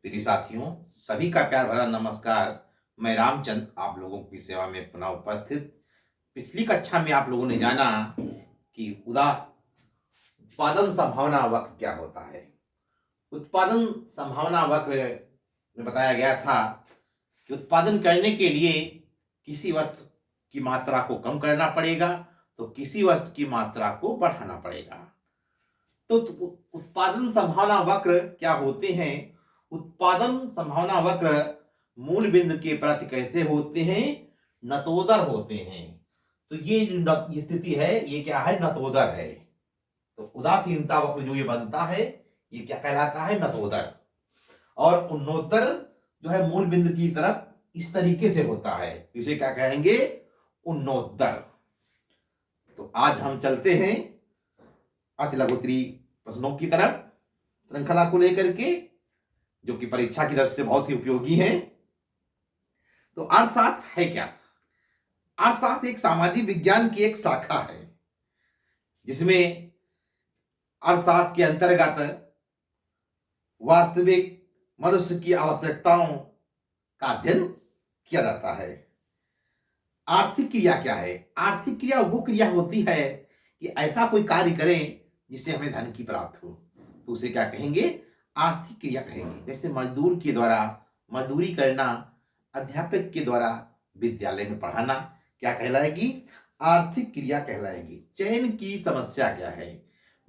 प्रिय साथियों, सभी का प्यार भरा नमस्कार। मैं रामचंद्र आप लोगों की सेवा में पुनः उपस्थित। पिछली कक्षा में आप लोगों ने जाना कि उत्पादन संभावना वक्र क्या होता है। उत्पादन संभावना वक्र में बताया गया था कि उत्पादन करने के लिए किसी वस्तु की मात्रा को कम करना पड़ेगा तो किसी वस्तु की मात्रा को बढ़ाना पड़ेगा। तो उत्पादन संभावना वक्र क्या होते हैं? उत्पादन संभावना वक्र मूल बिंदु के प्रति कैसे होते हैं? नतोदर होते हैं। तो ये जो स्थिति है ये क्या है? नतोदर है। तो उदासीनता वक्र जो ये बनता है ये क्या कहलाता है? नतोदर। और उन्नोत्तर जो है मूल बिंदु की तरफ इस तरीके से होता है, इसे क्या कहेंगे? उन्नोत्तर। तो आज हम चलते हैं अति लघुत्तरी प्रश्नों की तरफ श्रृंखला को लेकर के, जो कि परीक्षा की दृष्टि से बहुत ही उपयोगी है। तो अर्थशास्त्र है क्या? अर्थशास्त्र एक सामाजिक विज्ञान की एक शाखा है जिसमें अर्थशास्त्र के अंतर्गत वास्तविक मनुष्य की आवश्यकताओं का अध्ययन किया जाता है। आर्थिक क्रिया क्या है? आर्थिक क्रिया वो क्रिया होती है कि ऐसा कोई कार्य करें जिससे हमें धन की प्राप्ति हो, तो उसे क्या कहेंगे? आर्थिक क्रिया कहेंगे। जैसे मजदूर के द्वारा मजदूरी करना, अध्यापक के द्वारा विद्यालय में पढ़ाना क्या कहलाएगी? आर्थिक क्रिया कहलाएगी। चयन की समस्या क्या है?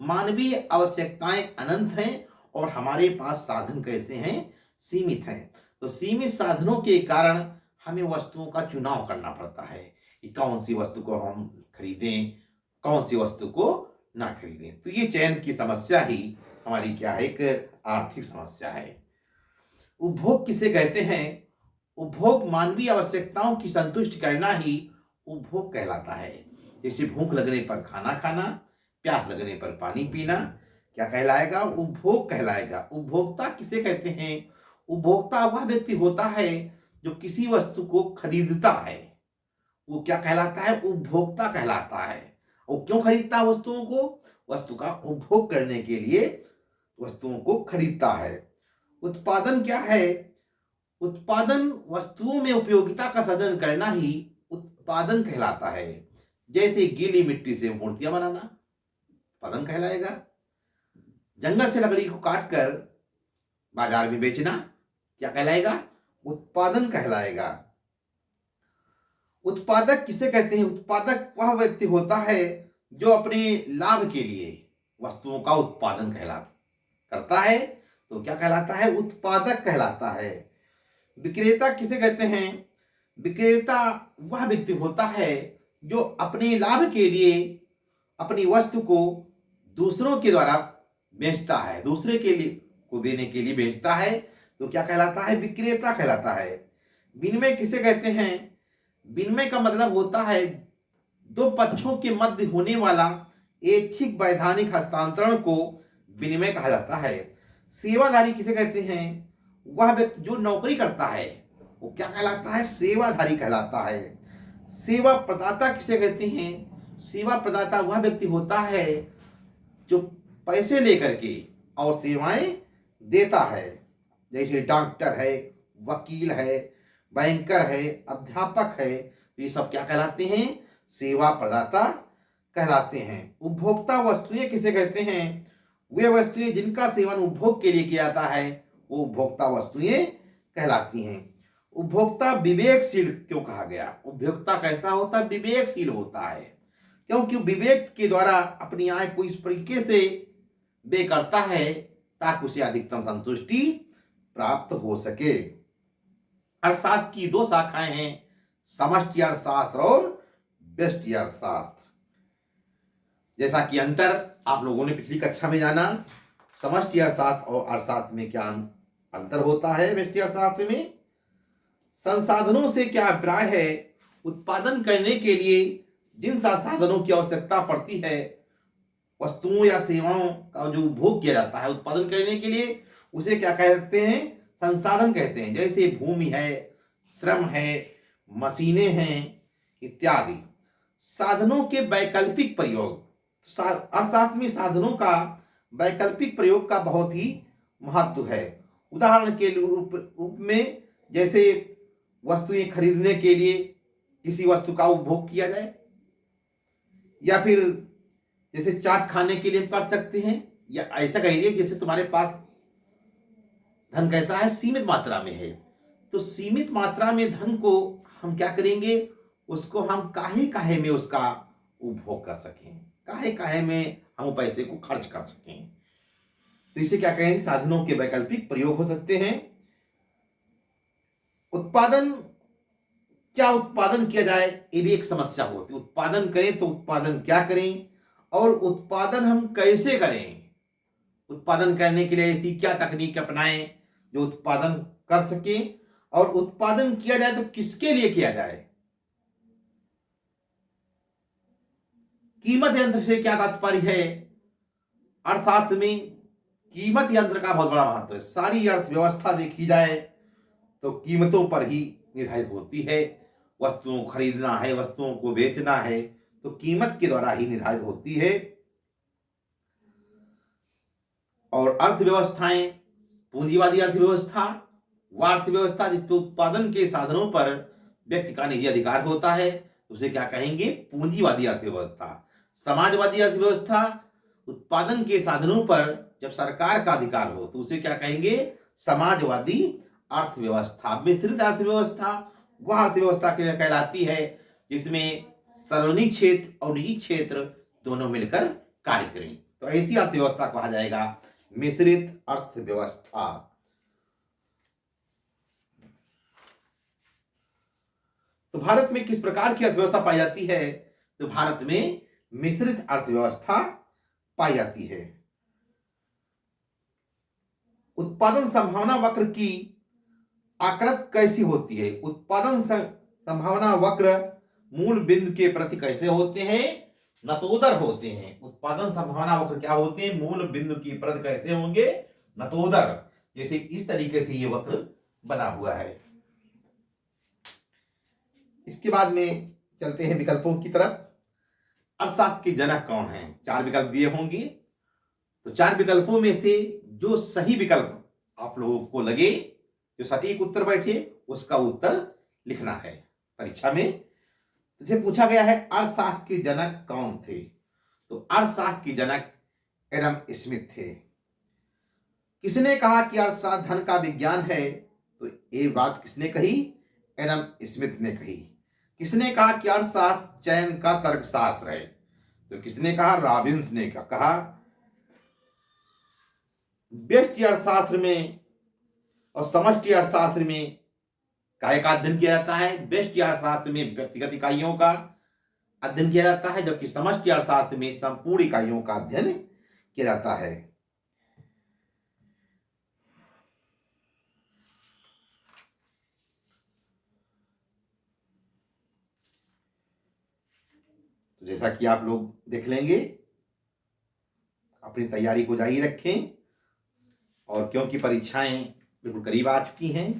मानवीय आवश्यकताएं अनंत हैं और हमारे पास साधन कैसे हैं? सीमित हैं। तो सीमित साधनों के कारण हमें वस्तुओं का चुनाव करना पड़ता है कि कौन सी वस्तु को हम खरीदें, कौन सी वस्तु को ना खरीदें। तो ये चयन की समस्या ही हमारी क्या है? एक आर्थिक समस्या है। उपभोग किसे कहते हैं? उपभोग मानवीय आवश्यकताओं की संतुष्टि करना ही उपभोग कहलाता है। जैसे भूख लगने पर खाना खाना, प्यास लगने पर पानी पीना क्या कहलाएगा? उपभोग कहलाएगा। उपभोक्ता किसे कहते हैं? उपभोक्ता वह व्यक्ति होता है जो किसी वस्तु को खरीदता है, वो क्या कहलाता है? उपभोक्ता कहलाता है। और क्यों खरीदता है वस्तुओं को? वस्तु का उपभोग करने के लिए वस्तुओं को खरीदता है। उत्पादन क्या है? उत्पादन वस्तुओं में उपयोगिता का सृजन करना ही उत्पादन कहलाता है। जैसे गीली मिट्टी से मूर्तियां बनाना उत्पादन कहलाएगा। जंगल से लकड़ी को काटकर बाजार में बेचना क्या कहलाएगा? उत्पादन कहलाएगा। उत्पादक किसे कहते हैं? उत्पादक वह व्यक्ति होता है जो अपने लाभ के लिए वस्तुओं का उत्पादन करता है, तो क्या कहलाता है? उत्पादक कहलाता है। विक्रेता किसे कहते हैं? विक्रेता वह व्यक्ति होता है जो अपने लाभ के लिए अपनी वस्तु को दूसरों के द्वारा बेचता है, दूसरे के लिए को देने के लिए बेचता है, तो क्या कहलाता है? विक्रेता कहलाता है। विनिमय किसे कहते हैं? विनिमय का मतलब होता है दो पक्षों के मध्य होने वाला ऐच्छिक वैधानिक हस्तांतरण को विनिमय कहा जाता है। सेवाधारी किसे कहते हैं? वह व्यक्ति जो नौकरी करता है वो क्या कहलाता है? सेवाधारी कहलाता है। सेवा प्रदाता किसे कहते हैं? सेवा प्रदाता वह व्यक्ति होता है जो पैसे लेकर के और सेवाएं देता है। जैसे डॉक्टर है, वकील है, बैंकर है, अध्यापक है, तो ये सब क्या कहलाते हैं? सेवा प्रदाता कहलाते हैं। उपभोक्ता वस्तुएं किसे कहते हैं? वे वस्तुएं जिनका सेवन उपभोग के लिए किया जाता है वो उपभोक्ता वस्तुएं कहलाती हैं। उपभोक्ता विवेकशील क्यों कहा गया? उपभोक्ता कैसा होता है? विवेकशील होता है, क्योंकि विवेक के द्वारा अपनी आय को इस तरीके से व्यय करता है ताकि उसे अधिकतम संतुष्टि प्राप्त हो सके। अर्थशास्त्र की दो शाखाएं हैं, समष्टि अर्थशास्त्र और व्यष्टि अर्थशास्त्र। जैसा कि अंतर आप लोगों ने पिछली कक्षा में जाना, समष्टि अर्थशास्त्र और अर्थशास्त्र में क्या अंतर होता है। व्यष्टि अर्थशास्त्र में संसाधनों से क्या अभिप्राय है? उत्पादन करने के लिए जिन संसाधनों की आवश्यकता पड़ती है, वस्तुओं या सेवाओं का जो उपभोग किया जाता है उत्पादन करने के लिए, उसे क्या कहते हैं? संसाधन कहते हैं। जैसे भूमि है, श्रम है, मशीनें हैं इत्यादि। साधनों के वैकल्पिक प्रयोग, अर्थशास्त्र में साधनों का वैकल्पिक प्रयोग का बहुत ही महत्व है। उदाहरण के रूप में जैसे वस्तुएं खरीदने के लिए किसी वस्तु का उपभोग किया जाए, या फिर जैसे चाट खाने के लिए हम कर सकते हैं, या ऐसा कहिए जैसे तुम्हारे पास धन कैसा है, सीमित मात्रा में है, तो सीमित मात्रा में धन को हम क्या करेंगे, उसको हम काहे काहे में उसका उपभोग कर सकें, काहे काहे में हम पैसे को खर्च कर सकें। तो इसे क्या कहेंगे, साधनों के वैकल्पिक प्रयोग हो सकते हैं। उत्पादन, क्या उत्पादन किया जाए, ये भी एक समस्या होती है। उत्पादन करें तो उत्पादन क्या करें, और उत्पादन हम कैसे करें, उत्पादन करने के लिए ऐसी क्या तकनीक अपनाएं जो उत्पादन कर सके, और उत्पादन किया जाए तो किसके लिए किया जाए। कीमत यंत्र से क्या तात्पर्य है, अर्थशास्त्र में कीमत यंत्र का बहुत बड़ा महत्व है। सारी अर्थव्यवस्था देखी जाए तो कीमतों पर ही निर्धारित होती है। वस्तुओं को खरीदना है, वस्तुओं को बेचना है, तो कीमत के द्वारा ही निर्धारित होती है। और अर्थव्यवस्थाएं, पूंजीवादी अर्थव्यवस्था, वह अर्थव्यवस्था जिसपे उत्पादन के साधनों पर व्यक्ति का निजी अधिकार होता है, उसे क्या कहेंगे, पूंजीवादी अर्थव्यवस्था। समाजवादी अर्थव्यवस्था, उत्पादन के साधनों पर जब सरकार का अधिकार हो तो उसे क्या कहेंगे, समाजवादी अर्थव्यवस्था। मिश्रित अर्थव्यवस्था वह अर्थव्यवस्था के लिए कहलाती है जिसमें सार्वजनिक क्षेत्र और निजी क्षेत्र दोनों मिलकर कार्य करें, तो ऐसी अर्थव्यवस्था कहा जाएगा मिश्रित अर्थव्यवस्था। तो भारत में किस प्रकार की अर्थव्यवस्था पाई जाती है, तो भारत में मिश्रित अर्थव्यवस्था पाई जाती है। उत्पादन संभावना वक्र की आकृति कैसी होती है, उत्पादन संभावना वक्र मूल बिंदु के प्रति कैसे होते हैं, नतोदर होते हैं। उत्पादन संभावना वक्र क्या होते हैं, मूल बिंदु की प्रति कैसे होंगे, नतोदर। जैसे इस तरीके से ये वक्र बना हुआ है। इसके बाद में चलते हैं विकल्पों की तरफ। अर्थशास्त्र के जनक कौन हैं, 4 विकल्प दिए होंगे, तो 4 विकल्पों में से जो सही विकल्प आप लोगों को लगे, जो सटीक उत्तर बैठे, उसका उत्तर लिखना है परीक्षा में। तुझे पूछा गया है अर्थशास्त्र के जनक कौन थे, तो अर्थशास्त्र के जनक एडम स्मिथ थे। किसने कहा कि अर्थशास्त्र धन का विज्ञान है, तो ये बात किसने कही, एडम स्मिथ ने कही। किसने कहा कि अर्थशास्त्र चयन का तर्कशास्त्र है, तो किसने कहा, रॉबिन्स ने कहा। व्यष्टि अर्थशास्त्र में और समष्टि अर्थशास्त्र में काय का अध्ययन किया जाता है, व्यष्टि अर्थशास्त्र में व्यक्तिगत इकाइयों का अध्ययन किया जाता है, जबकि समष्टि अर्थशास्त्र में संपूर्ण इकाइयों का अध्ययन किया जाता है। तो जैसा कि आप लोग देख लेंगे, अपनी तैयारी को जारी रखें, और क्योंकि परीक्षाएं बिल्कुल करीब आ चुकी हैं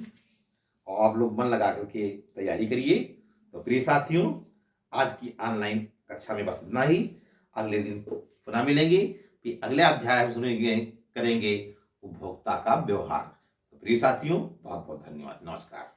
और आप लोग मन लगा करके तैयारी करिए। तो प्रिय साथियों, आज की ऑनलाइन कक्षा में बस इतना ही। अगले दिन पुनः मिलेंगे, फिर अगले अध्याय में सुनेंगे, करेंगे उपभोक्ता का व्यवहार। तो प्रिय साथियों, बहुत बहुत धन्यवाद, नमस्कार।